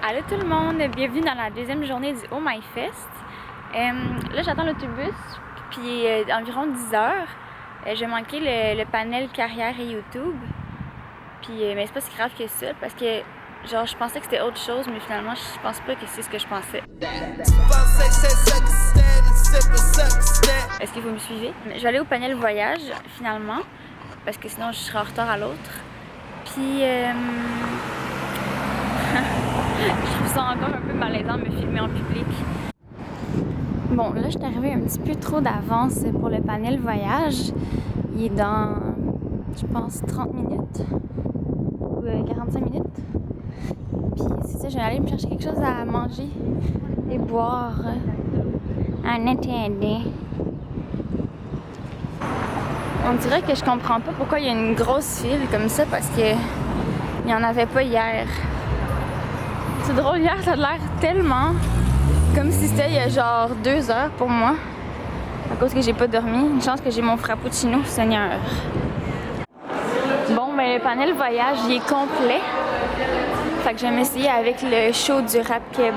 Allô tout le monde, bienvenue dans la deuxième journée du Oh My Fest. Là j'attends l'autobus, puis environ 10 heures. Je vais manquer le panel carrière et YouTube. Puis mais c'est pas si grave que ça, parce que genre je pensais que c'était autre chose, mais finalement je pense pas que c'est ce que je pensais. Est-ce que vous me suivez? Je vais aller au panel voyage finalement, parce que sinon je serai en retard à l'autre. Puis je trouve ça encore un peu malaisant de me filmer en public. Bon, là, je suis arrivée un petit peu trop d'avance pour le panel voyage. Il est dans, je pense, 30 minutes ou 45 minutes. Puis c'est ça, je vais aller me chercher quelque chose à manger et boire en attendant. On dirait que je comprends pas pourquoi il y a une grosse file comme ça, parce que il n'y en avait pas hier. C'est drôle, hier ça a l'air tellement comme si c'était il y a genre 2 heures pour moi, à cause que j'ai pas dormi. Une chance que j'ai mon frappuccino, Seigneur. Bon, ben le panel voyage il est complet. Fait que je vais m'essayer avec le show du rap keb.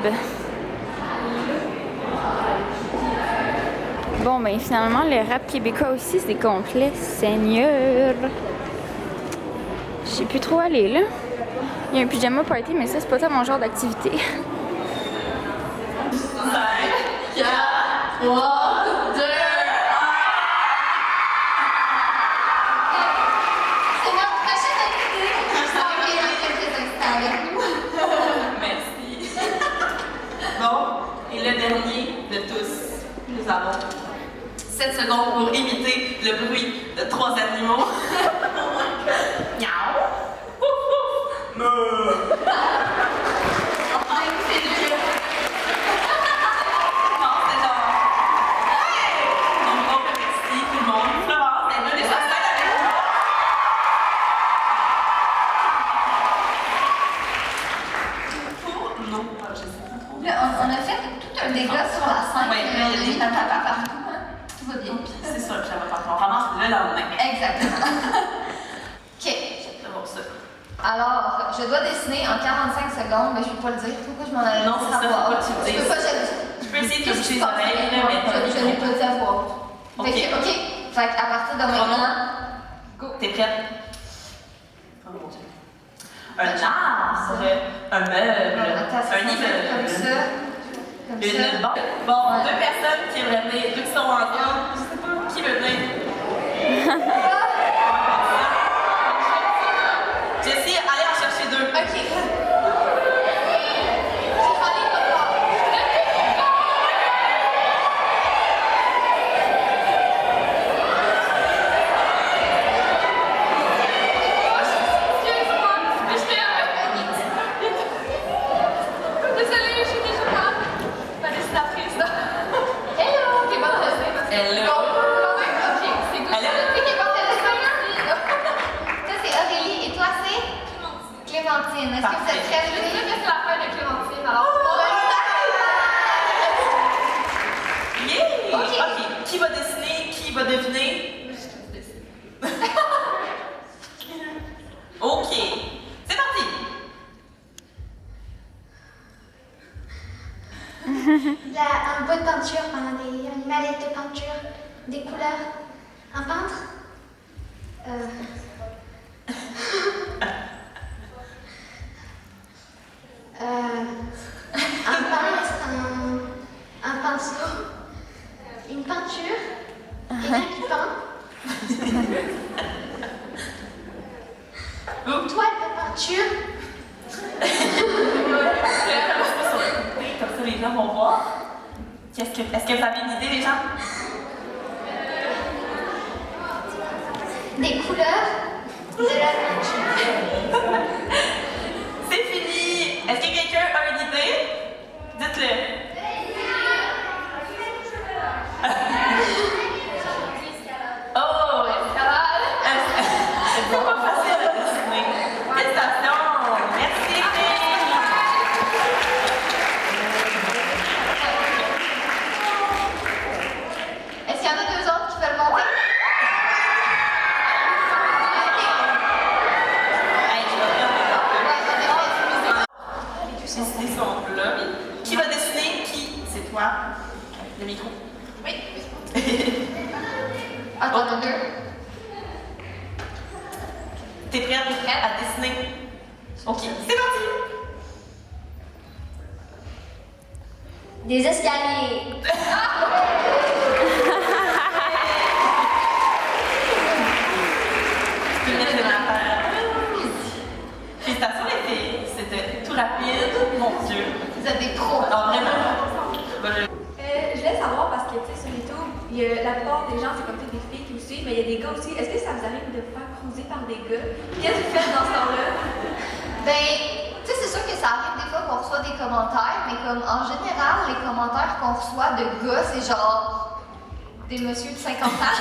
Bon, ben finalement le rap québécois aussi c'est complet, Seigneur. Je sais plus trop aller là. Il y a un pyjama party, mais ça c'est pas ça mon genre d'activité. 5, 4, 3, 2, 1. C'est notre prochaine activité. Je s'en vais dans quelques instants avec nous. Merci. Bon, et le dernier de tous, nous avons 7 secondes pour imiter le bruit de 3 animaux. Miaou. Ouf, ouf. On a fait tout un dégât sur la scène. Oui, mais il y a des tapas partout. Tout va bien. C'est sûr que ça va partir. On commence le lendemain. Exactement. OK. C'est bon, ça. Alors, je dois dessiner en 45 secondes, mais je ne peux pas le dire. Pourquoi je m'en allais Non, c'est ça, faut pas que tu le dises. Je peux pas, Je peux essayer de toucher les oreilles, mais pas je n'ai pas dit à voix haute. OK. OK. Fait qu'à partir de maintenant, go. T'es prête? Oh mon Dieu. Un arbre, un meuble, un immeuble. comme ça. Comme ça. Une banque. Bon, 2 personnes qui veulent venir, 2 qui sont en groupe. Je sais pas qui veut venir. Jessie, allez en chercher 2. OK. Clémentine, est-ce que vous êtes prêts? Je sais que c'est la fin de Clémentine, alors Yeah! OK. Qui va dessiner? Qui va deviner? OK. C'est parti! Un pot de peinture, une mallette de peinture, des couleurs, un peintre, un peintre, un pinceau, une peinture, quelqu'un qui peint, une toile de peinture, Comme ça, les gens vont voir. Est-ce que vous avez une idée, les gens? des couleurs, de la peinture. C'est fini! Est-ce que quelqu'un a une idée? Dites-le. Oh! C'est pas facile à dessiner. Félicitations! Merci! est-ce qu'il y en a 2 autres qui veulent monter? Hey, je vais dessiner son là. Qui va dessiner? Qui? C'est toi. Le micro. Oui. Ah, t'en as deux. T'es prête à dessiner? Ok, c'est parti! Des escaliers. Tu peux mettre de la terre. Félicitations les filles, c'était tout rapide, mon Dieu. Vous avez des pros. Alors vraiment. Je voulais savoir parce que, tu sais, sur YouTube, la plupart des gens, c'est comme des filles qui vous suivent, mais il y a des gars aussi. Est-ce que ça vous arrive de vous faire cruiser par des gars? Qu'est-ce que vous faites dans ce temps-là? Ben, tu sais, c'est sûr que ça arrive des fois qu'on reçoit des commentaires, mais comme en général, les commentaires qu'on reçoit de gars, c'est genre des messieurs de 50 ans.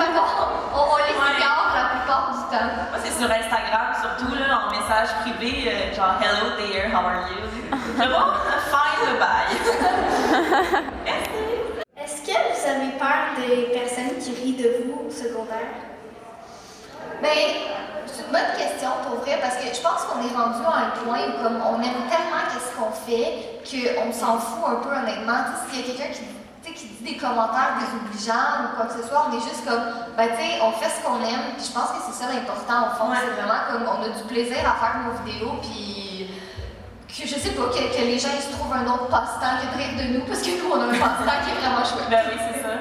Fait qu'on les ignore la plupart du temps. Moi, c'est sur Instagram, surtout là, en message privé, genre Hello there, how are you? Je bon, fine, bye. Est-ce que vous avez peur des personnes qui rient de vous au secondaire? Ben, c'est une bonne question pour vrai, parce que je pense qu'on est rendu à un point où comme on aime tellement qu'est-ce qu'on fait qu'on s'en fout un peu honnêtement. Tu sais, s'il y a quelqu'un qui dit des commentaires désobligeants ou quoi que ce soit, on est juste comme, ben tu sais, on fait ce qu'on aime, puis je pense que c'est ça l'important au fond, c'est vraiment comme on a du plaisir à faire nos vidéos, puis que je sais pas, que les gens ils se trouvent un autre passe-temps que de rire de nous, parce que nous on a un passe-temps qui est vraiment chouette. Ben oui, c'est ça.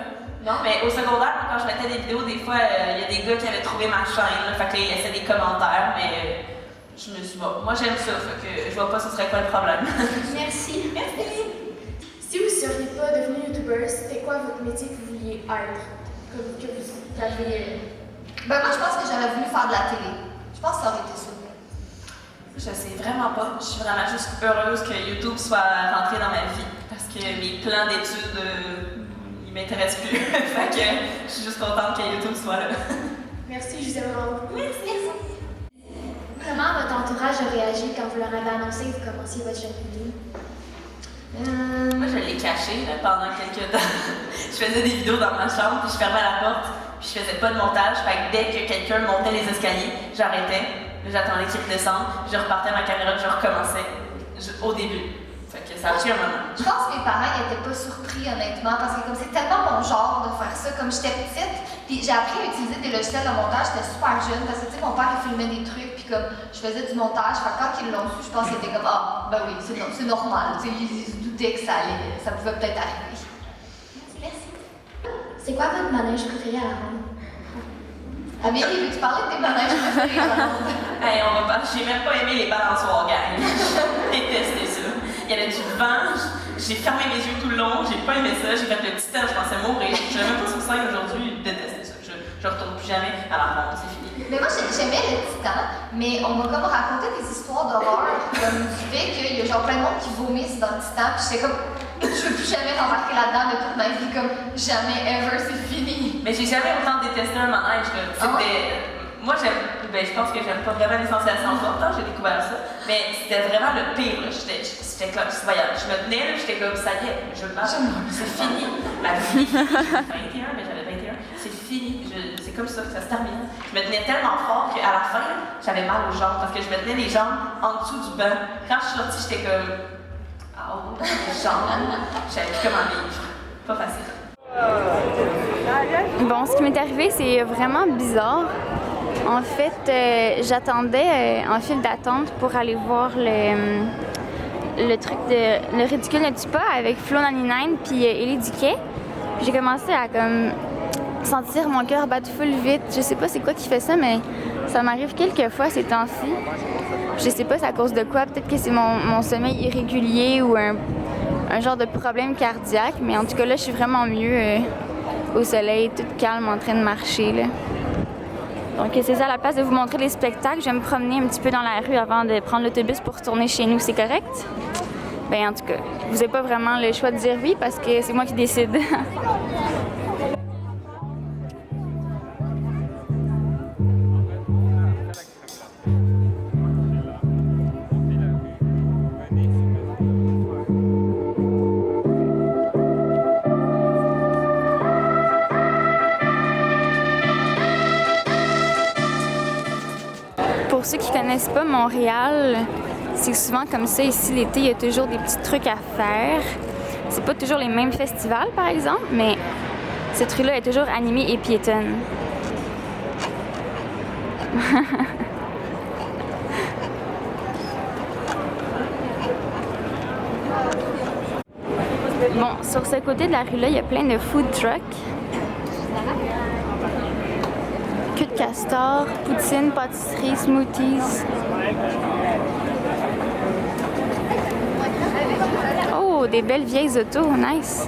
Non, mais au secondaire, quand je mettais des vidéos, des fois, il y a des gars qui avaient trouvé ma chaîne, là, fait que là, ils laissaient des commentaires, mais je me suis dit, bon, moi j'aime ça, fait que je vois pas ce serait quoi le problème. Merci. Si vous ne seriez pas devenu youtubeuse, c'était quoi votre métier que vous vouliez être? Comme que vous avez. Ben moi je pense que j'aurais voulu faire de la télé. Je pense que ça aurait été ça. Je sais vraiment pas. Je suis vraiment juste heureuse que YouTube soit rentré dans ma vie, parce que mes plans d'études, ils m'intéressent plus. Fait que je suis juste contente que YouTube soit là. Merci, je vous aime vraiment beaucoup. Merci. Comment votre entourage a réagi quand vous leur avez annoncé que vous commenciez votre chaîne vidéo? Moi, je l'ai caché là, pendant quelques temps. Je faisais des vidéos dans ma chambre, puis je fermais la porte, puis je faisais pas de montage. Fait que dès que quelqu'un montait les escaliers, j'arrêtais. J'attendais qu'il redescende, je repartais ma caméra, je recommençais au début. Fait que ça a pris un moment. Je pense que mes parents n'étaient pas surpris honnêtement parce que comme c'est tellement mon genre de faire ça, comme j'étais petite, puis j'ai appris à utiliser des logiciels de montage, j'étais super jeune parce que tu sais mon père il filmait des trucs puis comme je faisais du montage, fait que quand ils l'ont su, je pense qu'ils étaient comme ah ben oui c'est normal, tu sais ils se doutaient que ça pouvait peut-être arriver. Merci. C'est quoi votre manège préféré à la ronde? Amélie, veux-tu parler de tes manèges préférés à la ronde? Hey, on va pas. J'ai même pas aimé les balançoires, gang. J'ai détesté ça. Il y avait du vent, j'ai fermé mes yeux tout le long, j'ai pas aimé ça, j'ai fait le titan, je pensais mourir. Je suis même pas sur scène aujourd'hui, je détestais ça. Je retourne plus jamais à la ronde, c'est fini. Mais moi j'aimais le titan, mais on m'a comme raconté des histoires d'horreur, comme du fait qu'il y a genre plein de monde qui vomissent dans le titan, puis j'étais comme, je veux plus jamais rembarquer là-dedans de toute ma vie, comme jamais ever, c'est fini. Mais j'ai jamais autant détesté un manège. C'était. Moi, je pense que j'aime pas vraiment les sensations fortes, hein, j'ai découvert ça. Mais c'était vraiment le pire. J'étais comme, voyons, je me tenais là, j'étais comme, ça y est, je marche, c'est fini. Ma vie, j'ai 21, mais j'avais 21, c'est fini. C'est comme ça que ça se termine. Je me tenais tellement fort qu'à la fin, j'avais mal aux jambes parce que je me tenais les jambes en dessous du banc. Quand je suis sortie, j'étais comme, oh, les jambes. Je savais plus comment vivre. Pas facile. Bon, ce qui m'est arrivé, c'est vraiment bizarre. En fait, j'attendais en file d'attente pour aller voir le truc de Le ridicule ne tue pas avec Flo 99 puis Ellie Duquet. Puis j'ai commencé à comme sentir mon cœur battre full vite. Je sais pas c'est quoi qui fait ça, mais ça m'arrive quelques fois ces temps-ci. Je sais pas c'est à cause de quoi. Peut-être que c'est mon sommeil irrégulier ou un genre de problème cardiaque. Mais en tout cas là, je suis vraiment mieux au soleil, toute calme, en train de marcher là. Donc c'est ça, à la place de vous montrer les spectacles, je vais me promener un petit peu dans la rue avant de prendre l'autobus pour retourner chez nous, c'est correct? Ben en tout cas, vous n'avez pas vraiment le choix de dire oui parce que c'est moi qui décide. Pour ceux qui ne connaissent pas Montréal, c'est que souvent comme ça, ici l'été, il y a toujours des petits trucs à faire. C'est pas toujours les mêmes festivals par exemple, mais cette rue-là est toujours animée et piétonne. Bon, sur ce côté de la rue-là, il y a plein de food trucks. Queue de castor, poutine, pâtisserie, smoothies. Oh, des belles vieilles autos, nice.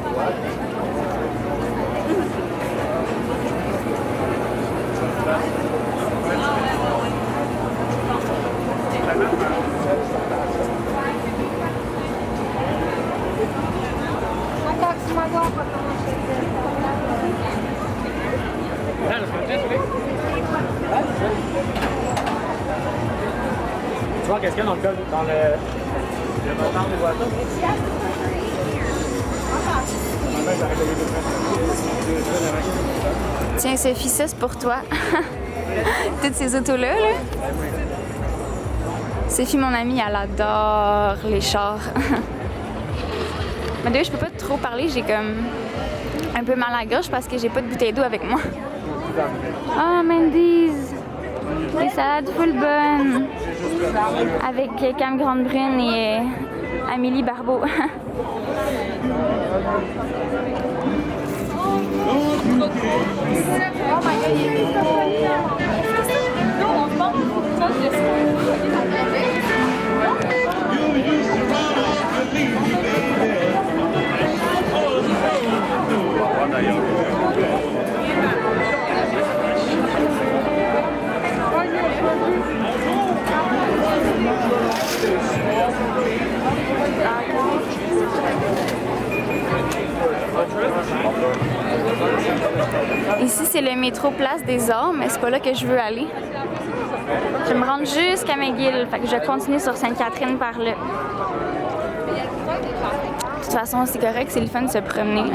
Tu vois qu'est-ce qu'il y a dans le moteur des voitures? Tiens, Sophie, ça c'est pour toi. Toutes ces autos-là, là. Sophie, mon amie, elle adore les chars. Mais d'ailleurs, je peux pas trop parler, j'ai comme un peu mal à la gorge parce que j'ai pas de bouteille d'eau avec moi. Oh, Mendy's! Les salades full bonnes! Avec Cam Grande-Brune et Amélie Barbeau. Ici, c'est le métro Place des Arts, mais c'est pas là que je veux aller. Je vais me rendre jusqu'à McGill, fait que je vais continuer sur Sainte-Catherine par là. De toute façon, c'est correct, c'est le fun de se promener.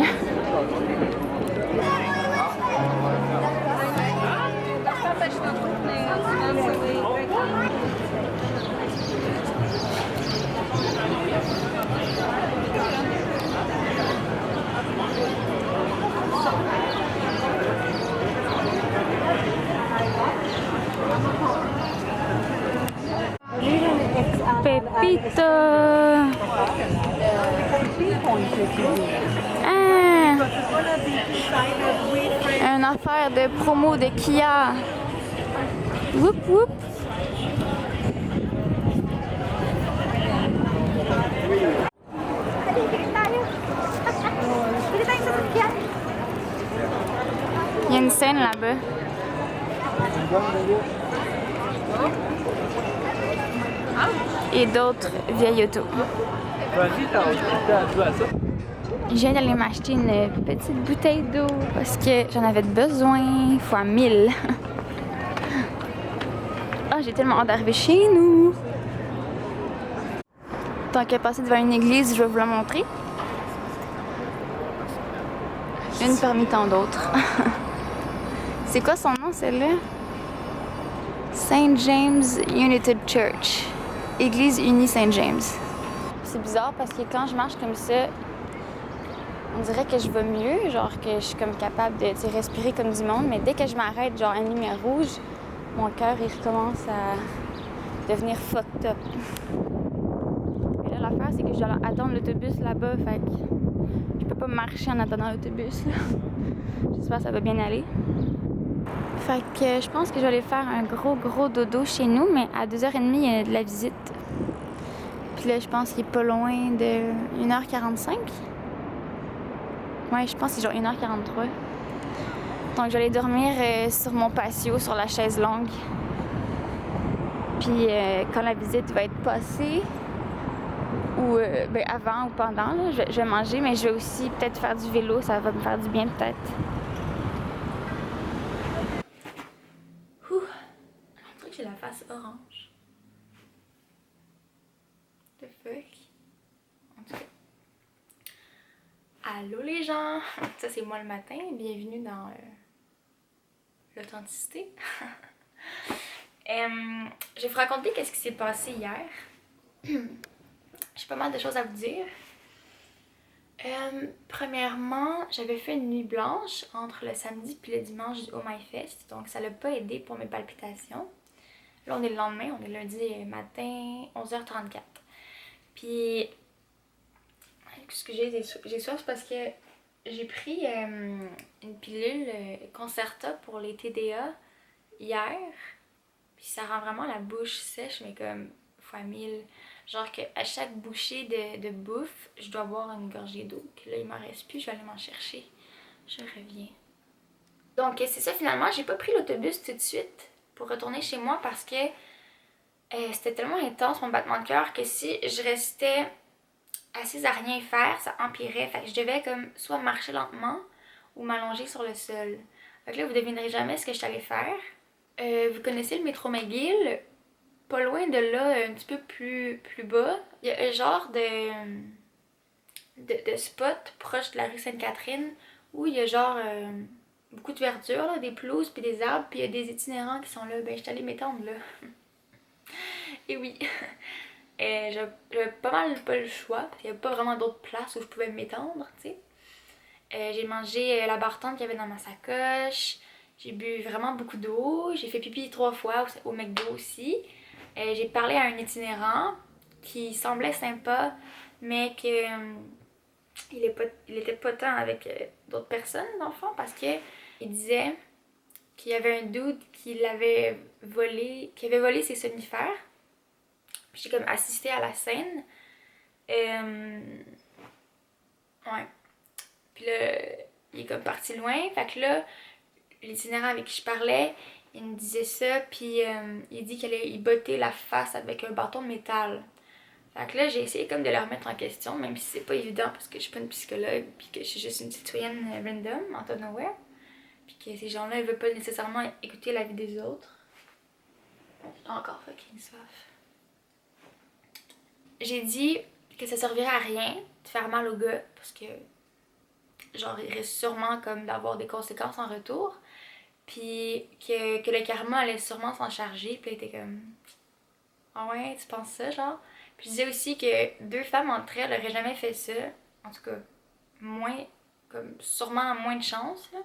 Pépito! Ah! Une affaire de promo de Kia. Whoop whoop! Il y a une scène là-bas. Et d'autres vieilles autos. Je viens d'aller m'acheter une petite bouteille d'eau parce que j'en avais besoin fois 1000. Ah, j'ai tellement hâte d'arriver chez nous. Tant qu'à passer devant une église, je vais vous la montrer. Une parmi tant d'autres. C'est quoi son nom, celle-là? St. James United Church. Église unie St. James. C'est bizarre parce que quand je marche comme ça, on dirait que je vais mieux, genre que je suis comme capable de respirer comme du monde, mais dès que je m'arrête, genre une lumière rouge, mon cœur il recommence à devenir fucked up. Et là, l'affaire, c'est que je dois attendre l'autobus là-bas, fait que je peux pas marcher en attendant l'autobus. J'espère que ça va bien aller. Fait que je pense que je vais aller faire un gros dodo chez nous, mais à 2h30, il y a de la visite. Puis là, je pense qu'il est pas loin de 1h45. Ouais, je pense que c'est genre 1h43. Donc, je vais aller dormir sur mon patio, sur la chaise longue. Puis, quand la visite va être passée, ou avant ou pendant, là, je vais manger, mais je vais aussi peut-être faire du vélo. Ça va me faire du bien, peut-être. J'ai la face orange. The fuck? En tout cas. Allô les gens! Ça c'est moi le matin. Bienvenue dans l'authenticité. Je vais vous raconter qu'est-ce qui s'est passé hier. J'ai pas mal de choses à vous dire. Premièrement, j'avais fait une nuit blanche entre le samedi puis le dimanche du Oh My Fest, donc ça l'a pas aidé pour mes palpitations. Là, on est le lendemain, on est lundi matin, 11h34. Puis, ce que j'ai soif parce que j'ai pris une pilule Concerta pour les TDA hier. Puis ça rend vraiment la bouche sèche, mais comme fois 1000. Genre qu'à chaque bouchée de bouffe, je dois boire une gorgée d'eau. Puis là, il m'en reste plus, je vais aller m'en chercher. Je reviens. Donc c'est ça, finalement, j'ai pas pris l'autobus tout de suite pour retourner chez moi parce que c'était tellement intense mon battement de cœur que si je restais assise à rien faire, ça empirait. Fait que je devais comme soit marcher lentement ou m'allonger sur le sol. Fait que là, vous devinerez jamais ce que je savais faire. Vous connaissez le métro McGill? Pas loin de là, un petit peu plus bas, il y a un genre de spot proche de la rue Sainte-Catherine où il y a genre beaucoup de verdure, là, des pelouses puis des arbres, puis il y a des itinérants qui sont là. Ben, je suis allée m'étendre là. Et oui, j'avais pas mal pas le choix, parce qu'il y avait pas vraiment d'autres places où je pouvais m'étendre, tu sais. J'ai mangé la bartende qu'il y avait dans ma sacoche, j'ai bu vraiment beaucoup d'eau, j'ai fait pipi 3 fois au McDo aussi. J'ai parlé à un itinérant qui semblait sympa, mais que il était pas tant avec d'autres personnes, dans le fond, parce que il disait qu'il y avait un dude qui avait volé ses somnifères. J'ai comme assisté à la scène. Ouais. Puis là, il est comme parti loin. Fait que là, l'itinérant avec qui je parlais, il me disait ça, puis il dit qu'il allait y botter la face avec un bâton de métal. Fait que là, j'ai essayé comme de le remettre en question, même si c'est pas évident parce que je suis pas une psychologue, puis que je suis juste une citoyenne random, out of nowhere. Puis que ces gens-là, ils veulent pas nécessairement écouter la vie des autres. J'ai encore fucking soif. J'ai dit que ça servirait à rien de faire mal au gars, parce que genre, il risque sûrement comme d'avoir des conséquences en retour. Puis que le karma allait sûrement s'en charger. Puis il était comme... Ah ouais, tu penses ça, genre? Puis je disais aussi que 2 femmes entre elles auraient jamais fait ça. En tout cas, comme sûrement moins de chance, là.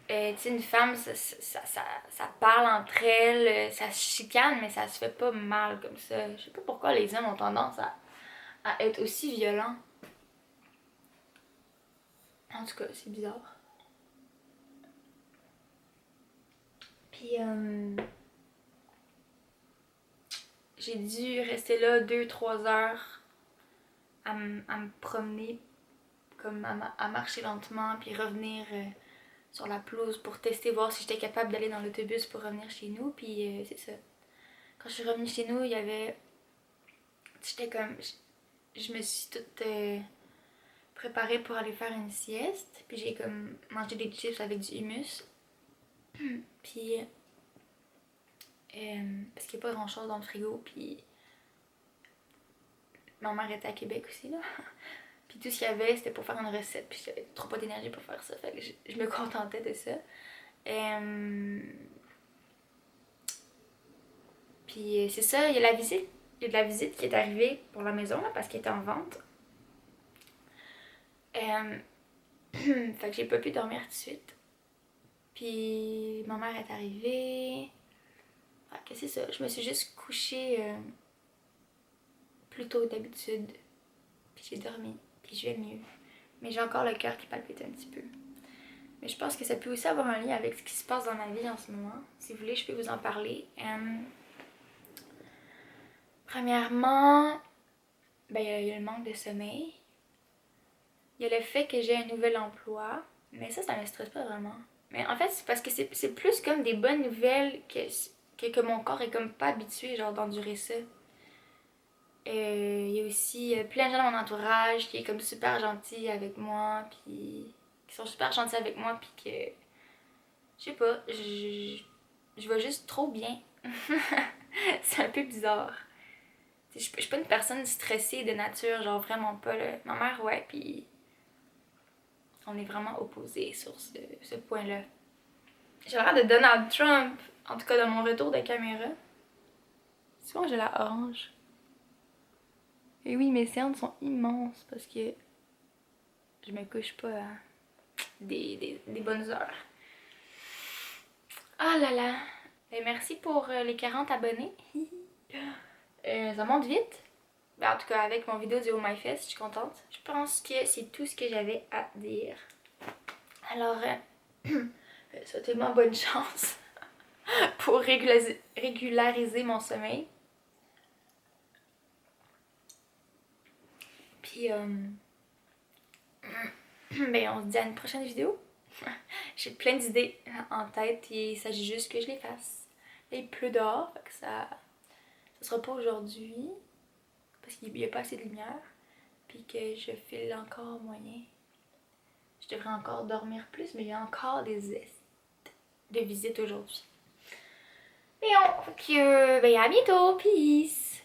Tu sais, une femme, ça parle entre elles, ça se chicane, mais ça se fait pas mal comme ça. Je sais pas pourquoi les hommes ont tendance à être aussi violents. En tout cas, c'est bizarre. Puis, j'ai dû rester là 2-3 heures à me promener, comme à marcher lentement, puis revenir sur la pelouse pour tester, voir si j'étais capable d'aller dans l'autobus pour revenir chez nous. Puis c'est ça. Quand je suis revenue chez nous, il y avait... J'étais comme... Je me suis toute préparée pour aller faire une sieste. Puis j'ai comme mangé des chips avec du hummus. Puis... parce qu'il n'y a pas grand chose dans le frigo, puis ma mère était à Québec aussi, là. Puis tout ce qu'il y avait, c'était pour faire une recette, puis j'avais trop pas d'énergie pour faire ça, fait que je me contentais de ça. Puis c'est ça, il y a de la visite qui est arrivée pour la maison, là, parce qu'elle était en vente. Fait que j'ai pas pu dormir tout de suite. Puis ma mère est arrivée... Fait que c'est ça, je me suis juste couchée plus tôt que d'habitude. Puis j'ai dormi, puis je vais mieux. Mais j'ai encore le cœur qui palpite un petit peu. Mais je pense que ça peut aussi avoir un lien avec ce qui se passe dans ma vie en ce moment. Si vous voulez, je peux vous en parler. Premièrement, ben il y a le manque de sommeil. Il y a le fait que j'ai un nouvel emploi. Mais ça me stresse pas vraiment. Mais en fait, c'est parce que c'est plus comme des bonnes nouvelles que mon corps est comme pas habitué genre d'endurer ça. Il y a aussi plein de gens dans mon entourage qui est comme super gentil avec moi, puis qui sont super gentils avec moi, puis que je sais pas, je vais juste trop bien. C'est un peu bizarre. Je suis pas une personne stressée de nature, genre vraiment pas là. Ma mère ouais, puis on est vraiment opposés sur ce point-là. J'ai l'air de Donald Trump. En tout cas, dans mon retour de caméra. C'est bon, j'ai la orange. Et oui, mes séances sont immenses parce que je me couche pas à des bonnes heures. Ah là là! Et merci pour les 40 abonnés. Ça monte vite. Ben, en tout cas, avec mon vidéo du Oh My Fest, je suis contente. Je pense que c'est tout ce que j'avais à dire. Alors, souhaitez-moi bonne chance pour régulariser mon sommeil. Puis, ben, on se dit à une prochaine vidéo. J'ai plein d'idées en tête et il s'agit juste que je les fasse. Là, il pleut dehors, fait que ça sera pas aujourd'hui parce qu'il n'y a pas assez de lumière. Puis que je file encore moyen. Je devrais encore dormir plus, mais il y a encore des de visites aujourd'hui. Mais on, fait que, ben, à bientôt, peace!